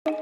Sepi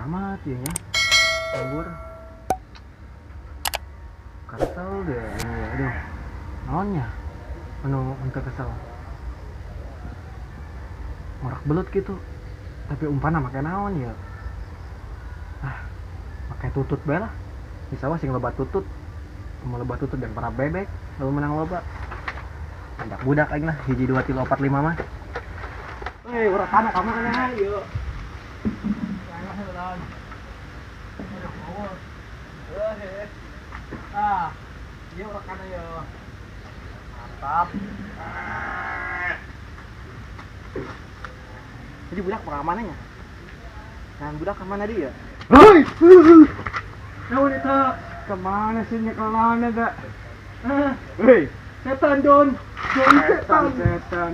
amat ya nganggur. Kesel deh ini ya, aduh naonnya anu untuk kesel morak belut gitu, tapi umpana make naon ya, pakai tutut bae lah, bisa sing loba tutut, mau loba tutut dan para bebek lalu menang loba ada budak aing lah hiji 2 3 4 5 mah. Urang kana kamarnya yuk. Iya urang kana ya. Mantap. Jadi budak pengamanannya. Kan budak kemana dia? Hei! Naon eta? Kemana sih nyekelana da? Hei, setan Don. Don setan.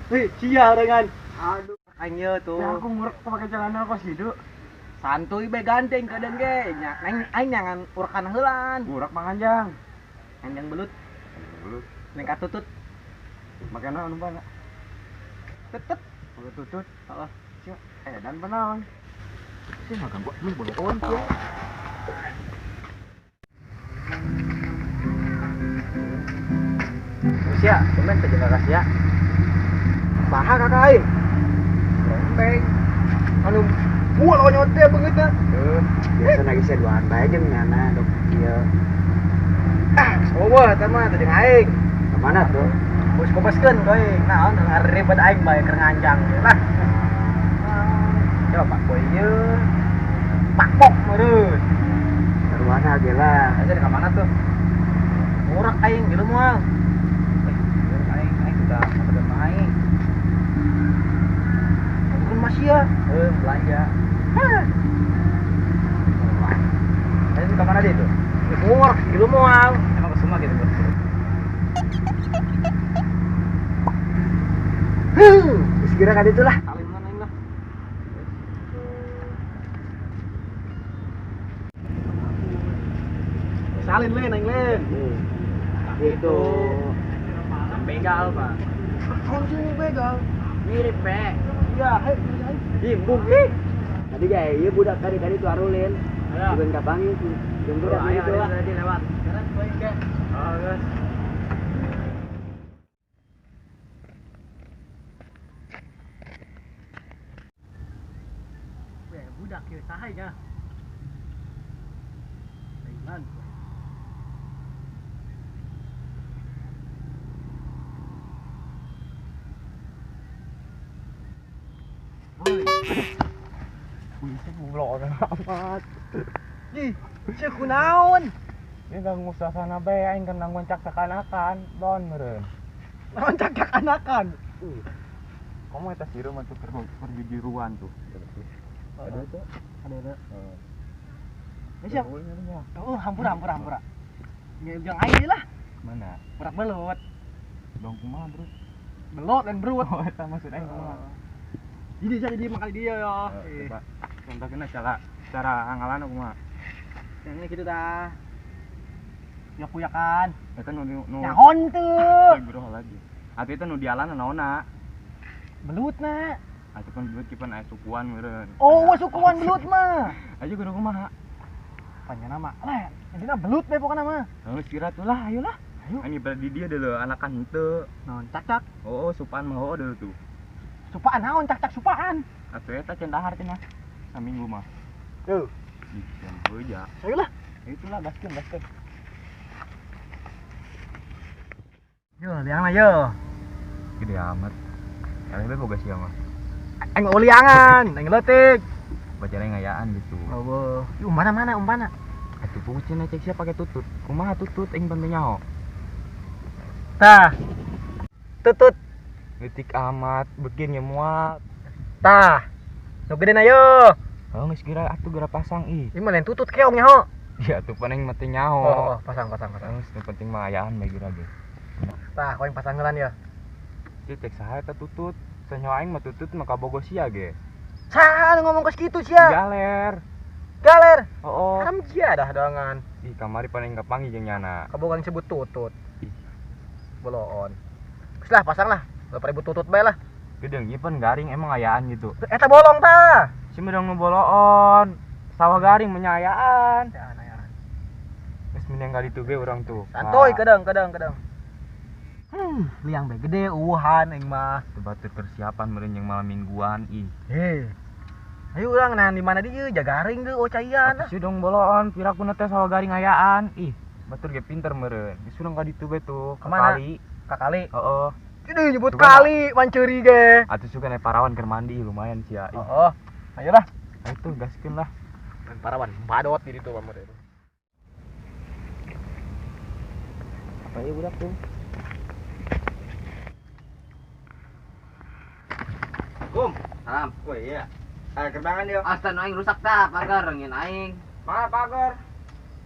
Hei, cia dengan. Aduh, aing tuh. Ya aku ngurek pakai celana kos hidu. Santuy be ganteng kadang ge nya neng aing nyangan urakan heulan urak manganjang anjang belut neng katutut makana anu bana tetep pakai tutut heeh sia edan panaon sih makan gua lu boleh on sia sia temen teh jaga sia paha kakak aing lempeng anu gua lo nyote banget dah. Biasa lagi saya duaan bae jeung nyana dok ieu. Sowa eta mah teh aing. Ke mana tuh? Bos kopaskeun euy. Naon ribet aing bae keur nganjang lah. Coba Pak Boy ieu. Pakpok meureun. Saruana ge lah. Aja di ka mana tuh? Urak aing gitu moal. Aing udah sampai main. Bukan masih ya? Belanja. Ini kemana dia itu? Ngurek, gitu mual. Emang kesuma gitu bos. Sekira kan itulah. Salin mana ini lah. Salin len, aing len. Itu begal pak. Kunci begal. Mirip pe. Iya, himbung ih. Tadi gaya, iya budak kali-kali tuh arulin. Bukan kapangi tuh. Jemput itu lah. Tadi lewat. Sekarang poin ke. Oh, guys. Budak kieu saha nya? Thailand. Bisa goblok amat. Ih, cek kunaon? Ini ganggu suasana bae aing kan ngoncak sakanakan, don meureun. Ngoncak sakanakan. Kamu eta sireum atuh perjujuruan tuh. Ada tuh. Ada. Siap. Oh, hampura. Yang aing lah. Mana? Urak belut. Dong kumaha, Bro? Belot dan berut. Oh, eta maksud aing kumaha. Jadi makan dia ya. Coba contohnya cara angalan kumaha. Yang ini gitu dah. Kuyak-kuyakan. Eta nu nyahon teu. Bro lagi. Atuh eta nu dialan naonna? Belutna. Atuh kan belut kipan aya sukuan meureun. Oh, sukuan belut mah. Aja kudu kumaha? Panjana mah. Lah, intina belut bae pokona mah. Geus sirat lah, ayolah. Ayo. Ani berarti dia deuleu anakan henteu. Naon cak-cak? Oh, supaan mah heuh deuleu tuh. Supaan naon cak-cak supaan? Atuh eta can dahar cenah. Saminggu mah. Tuh. Ih, can heuja. Ayolah. Itulah gaskeun. Yo, liang lah yo. Gede amat. Yang lebih boga siang mah. Aing uliangan, aing leutik. Bacanya ngayaan gitu. Oh, mana umpana. Atuh pugucina cek sia pakai tutut. Kumaha tutut aing pan nyaho. Tah. Tutut. Leutik amat begin muat. Tah. Nu gede na yo. Oh geus kira atuh geura pasang ih. Ieu mah lain tutut keong nyaho. Iya atuh pan aing mah teh nyaho. Oh, pasang. Terus nu penting mah ayaan bae geura ge. Tah, koeng pasang heulan ya. Ieu cek saha eta tutut. Sanyaho aing mah tutut mah kabogo sia ge. Saha nu ngomong geus kitu sia? Galer. Galer. Oh. Haram sia dah doangan. Ih kamari pan aing kapanggih jeung nyana. Kabogang disebut tutut. Boloon. Geus lah pasang lah. 2000 tutut bae lah. Gedeung ieu pan garing emang ayaan gitu. Eta bolong tah. Si medang nu boloon. Sawah garing menyayaan. Ya, Geus minang kali tuh ge urang tuh. santuy kadang. Liang bae gede uhan aing mah. Teu batur persiapan meureun jeung malam mingguan ih. Ayo urang nahan di mana dieu jagaring deu ocaian. Atuh si dong boloon pirakuna teh sawah garing ayaan. Ih, batur ge pinter meureun. Geus urang ka ditu bae tuh, ka Kemana? kali. Ka kali. Heeh. Ini nyebut Coba kali manceuri ge. Atuh suka naik parawan keur mandi lumayan sia. Ih. Oh, ayolah. Ayo tuh gaskeun lah. Parawan badot di ditu pamur itu. Apa ieu budak tuh? Kum, Salam. woi iya. Kerbangan dia. Astan aing rusak dah pagar ngin aing. Mana pagar?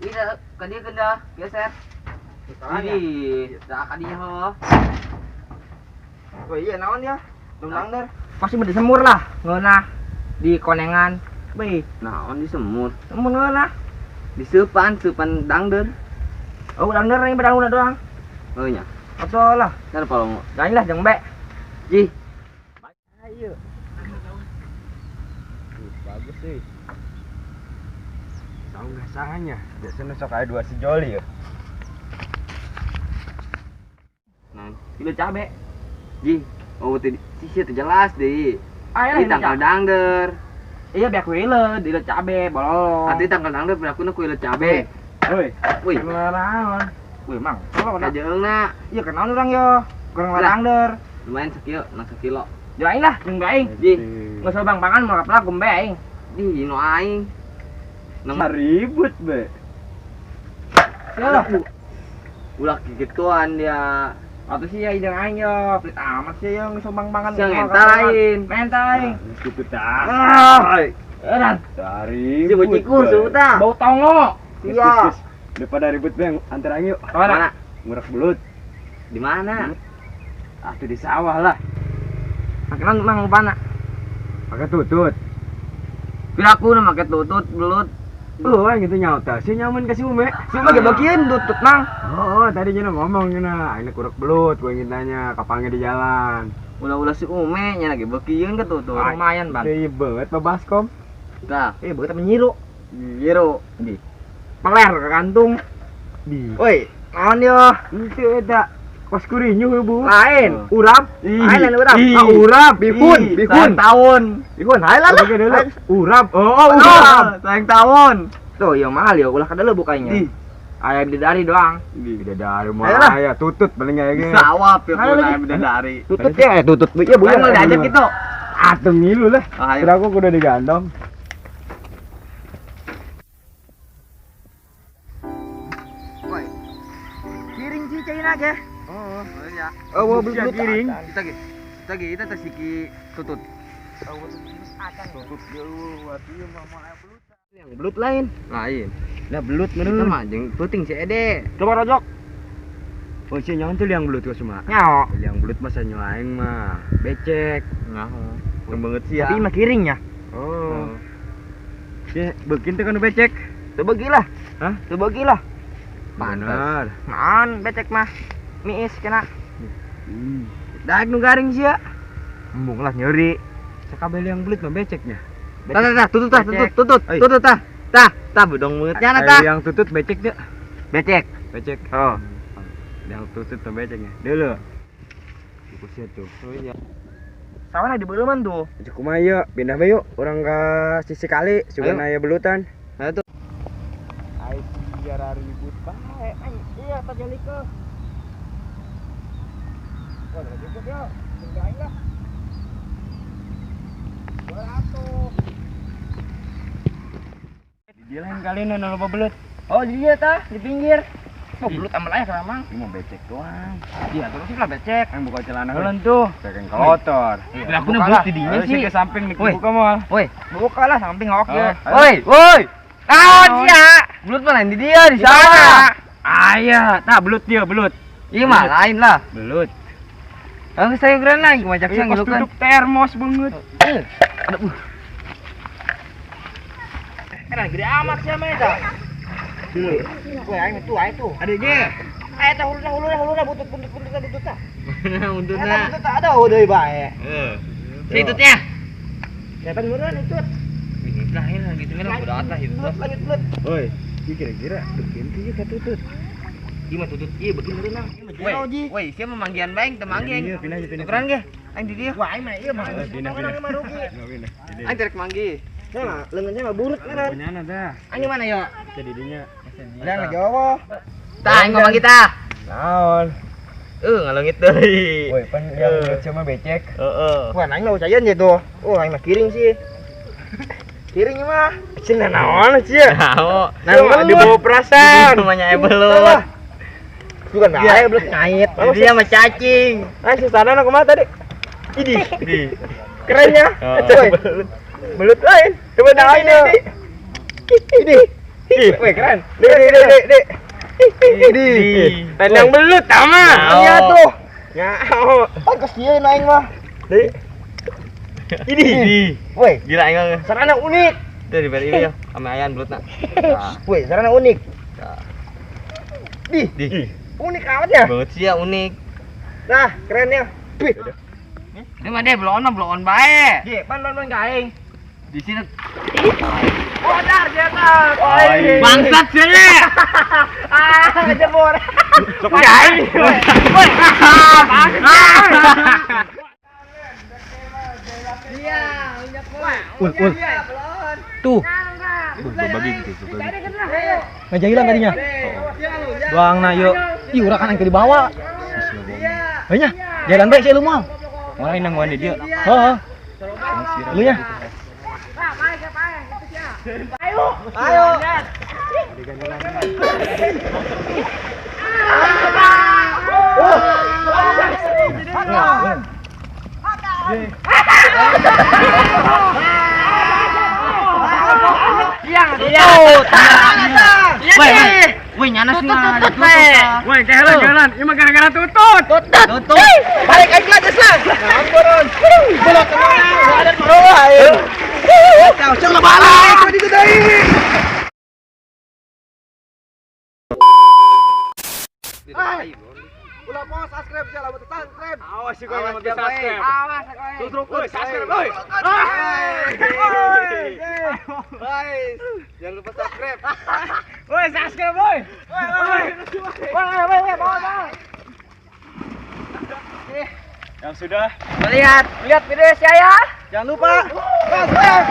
Ida ka dieu dah geser. Ih, da ka dieu heuh. Woi iya naon ya? Lumangder. Pasti bede semur lah, ngeunah di konengan. Beuh, naon di semur? Semur ngeunah. Di seupan dangder. Oh, dangder yang bedanguna doang. Oh nya. Atuh lah. Kan palong. Jain lah jeung be. Ih, Ayo. Bagus sih. Tahu nggak sahanya? Biasanya sok aya dua sejoli ya. nah, kilo cabe. Ih, oh teh sisi teh jelas deui. Aya Di tanggal dangder. Iya biak weule di cabe bolong. Ati tanggal dangder berakuna ku ilo cabe. Woi, Wih, Naon? Wih, mang. Kalau na. kajeungna Iya kenaon urang yo. Kurang dangder. lumayan sekilo, nah sekilo. Jo aing lah jeung be aing. Ih, Geus bang pangan mau kapla kumbe aing. ih nu aing. Nang ribut be. Sia. ulah gituan dia. Atuh sih ya jeung aing yo. Pelit amat sih yo geus bang pangan. Siang entar lain. Mental aing. Gitu dah. Edan. Dari. Si bocikur sudah. Bau tongo. Iya. Daripada ribut be antara aing yuk. Mana? Ngurak belut. Di mana? Atuh di sawah lah. Makenan mang upana. Pakai tutut. Piraku na make tutut belut. Gitu nyauta. Si nyaman kasih ume. Si mah gebeukeun tutut mang. Oh, tadi Jena ngomong Jena, ini kurang belut, gue ingin tanya kapangnya di jalan. Ulah-ulah si ume nya lagi beukeun ke tutut. Lumayan ban. Iya banget, Pak Baskom. Tah, Beukeut tapi nyiru. jero. Di. Peler ke kantung. Di. Woi, naon yo? Itu eta. Kos kurinyu Bu. Lain. Urap. Lain lain urap. Ih. Ah, urap, bihun, Ih, bihun. Tahun. Bihun, hai lah. Oke dulu. Urap. Oh, Urap. urap. Sayang tahun. Tuh, yang mahal yo, ulah kada leuh bukanya. Di. Aya bidadari doang. Bidadari mah Ayolah. aya tutut paling aya ge. Sawah ya Ayo lagi. bidadari. Tutut ya, tutut. Iya, Bu. Bukan mau diajak gitu. Atuh ngilu lah. Ah, ayo. Kira aku kudu digandong. Woi. Kiring si China ge. Oh iya. Oh, mau Bisa belut kiring. Kita tersiki tutut. Tutut jauh, atuh mah aya belut. Yang belut lain. Lain. Lah belut Kita mah jeung puting si Ede. Coba rojok. Oh, si nyaon teh liang belut ka semua. Nyao. Liang belut mah sanyo aing mah. Becek. Ngaho. Kurang banget sih ya. Tapi mah kiringnya. Oh. Ya, beukin teh kan becek. Teu beugi lah. Hah? Teu beugi lah. Bener. Naon becek mah. Miis kena. Hmm. Daek nu garing sia. Embung lah nyeri. Sakabeh liang belut mah beceknya. Tah, tutut Becek. Oi. tutut tah bedong meutnya na tah. Yang tutut becek dia. Becek. Becek. Oh. Yang tutut mah beceknya. Dulu. Kusnya tuh. Oh iya. Sawana di beuleman tuh. Cek kumaha yuk, pindah bae yuk. Urang ka sisi kali, sugan Ayo. aya belutan. Ayo tuh. Ai biar ribut bae. Iya, tak jadi ke. Wah, ribut ya. Tinggal lah. Jalan kali ini lupa belut. Oh dia tah di pinggir. Oh belut amal aja keramang. Ini mau becek doang. Iya terus lah becek. Yang buka celana kalian tuh. Pengen kotor. Udah aku nih belut di dinya sih. Ke samping nih Woi. buka mal. Woi buka lah samping ngawak Oh, dia. ayo. Woi woi. Naon sih ya? Belut mana di dia di sana. Ayah, nah belut dia belut. Iya mah lain lah. Belut. Ang sayuran lagi macam Iya, sang pas gitu kan. duduk termos banget. Aduh. Kan gede amat sih ama eta. Woi aing tuh Adik ge. Ayo tah hulu butut tah. Untuna. Butut ada deui bae. Situtnya. Kelihatan meureun itu. Ini lahir gitu kan udah atas itu. Lanjut belut. Oi, ieu kira-kira begini ieu katutut. Ieu mah tutut ieu betul berenang. Woi, sia memanggian baeng teu manggi. Iya, pindah. Tukeran ge. Aing di dieu. Wah, aing mah ieu mah. Pindah. Aing terek manggi. Nah, lengannya mah burut kan. Punyana dah. Aing mana yo? Jadi dinya. Ada lagi apa? Tah aing ngomong kita. Naon? Ngalengit deui. Woi, pan yang cuma becek. Heeh. Wah, aing mah ucayan je tuh. Oh, aing mah kiring sih. Kiring mah. Cenah naon sih? Tahu. Nah, dibawa perasaan. Namanya belut. Bukan bae belut ngait. Dia mah cacing. Ah, susana nak kumaha tadi? Idi. Kerennya. Coy. Belut lain. Coba naon ini. Idi. Wih, keren. Dek. Idi. Tandang belut tama. Iya tuh. Ngao. Oh, kesian aing mah. Dek. Idi. Woi, Gila aing. sarana unik. Tuh di bari ieu ame ayan belutna. Woi, sarana unik. Di. Unik amat ya. Banget sih ya unik. Nah, keren ya. Wih. Ini mah deh bloon bae. Ye, pan gaeng. Di sini Oh, dar dia tak. bangsat sih. Ngejebor. Sok gaeng. Woi. Iya, unyak Ul. Tuh. Bagi gitu. Ngejailan tadinya. Doang na yuk. Ih, urang kan yang dibawa. Hanya, jalan baik sih lu mah. Mulai nang wani dia. Heeh. Lu ya. Ayo. Woi, nyanas Woi, jalan. Ini mah gara-gara tutut. Balik aja lah, Deslan. Ampun. Belok kemana? Gak ada bawah. Kau coba balik. Kau ditudai. Ulah mau subscribe jangan lupa subscribe. Awas juga yang mau subscribe. Awas, Tutup, subscribe, boy. Guys, jangan lupa subscribe. Woi, subscribe, boy. Woi, bawa. Yang sudah lihat video saya. jangan lupa subscribe.